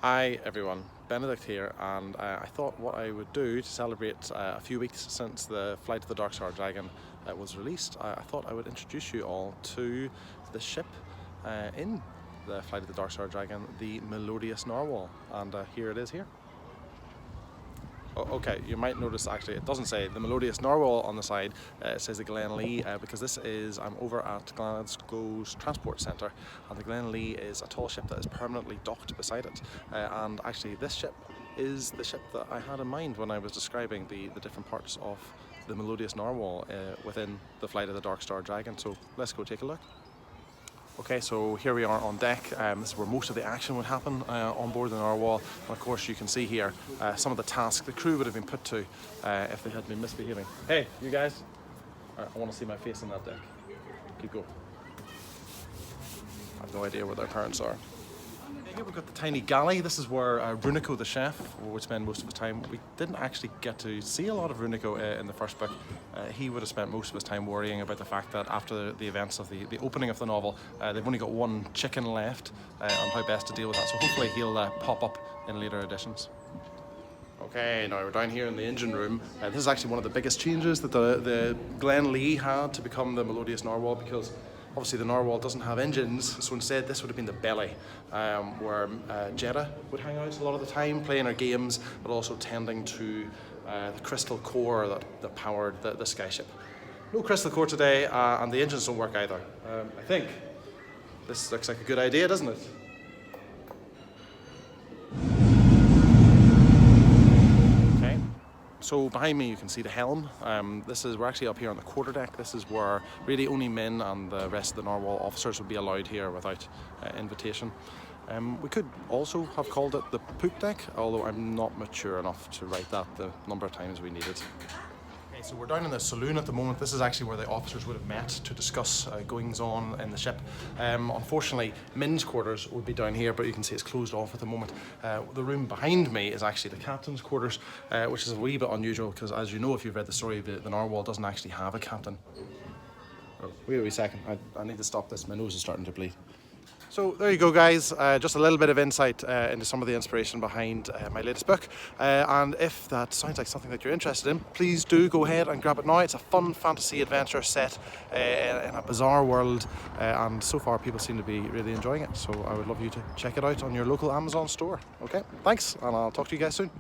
Hi everyone, Benedict here, and I thought what I would do to celebrate a few weeks since the Flight of the Darkstar Dragon was released, I thought I would introduce you all to the ship in the Flight of the Darkstar Dragon, the Melodious Narwhal, and here it is here. Okay, you might notice actually it doesn't say the Melodious Narwhal on the side, it says the Galley, because this is, I'm over at Glasgow's Transport Centre, and the Galley is a tall ship that is permanently docked beside it, and actually this ship is the ship that I had in mind when I was describing the different parts of the Melodious Narwhal within the Flight of the Darkstar Dragon, so let's go take a look. Okay, so here we are on deck. This is where most of the action would happen on board the Narwhal. And of course, you can see here some of the tasks the crew would have been put to if they had been misbehaving. Hey, you guys! I want to see my face on that deck. Keep going. I have no idea where their parents are. Here we've got the tiny galley. This is where Runiko the chef would spend most of his time. We didn't actually get to see a lot of Runiko in the first book. He would have spent most of his time worrying about the fact that after the events of the opening of the novel, they've only got one chicken left and how best to deal with that. So hopefully he'll pop up in later editions. Okay, now we're down here in the engine room. This is actually one of the biggest changes that the Galley had to become the Melodious Narwhal, because obviously the Narwhal doesn't have engines, so instead this would have been the belly, where Jedha would hang out a lot of the time, playing her games, but also tending to the crystal core that powered the skyship. No crystal core today, and the engines don't work either. I think this looks like a good idea, doesn't it? So behind me you can see the helm. We're actually up here on the quarterdeck. This is where really only men and the rest of the Narwhal officers would be allowed here without invitation. We could also have called it the poop deck, although I'm not mature enough to write that the number of times we needed. Okay, so we're down in the saloon at the moment. This is actually where the officers would have met to discuss goings on in the ship. Unfortunately, men's quarters would be down here, but you can see it's closed off at the moment. The room behind me is actually the captain's quarters, which is a wee bit unusual because, as you know, if you've read the story, the Narwhal doesn't actually have a captain. Oh, wait a wee second, I need to stop this. My nose is starting to bleed. So there you go, guys, just a little bit of insight into some of the inspiration behind my latest book, and if that sounds like something that you're interested in, please do go ahead and grab it now. It's a fun fantasy adventure set in a bizarre world, and so far people seem to be really enjoying it, so I would love you to check it out on your local Amazon store. Okay, thanks, and I'll talk to you guys soon.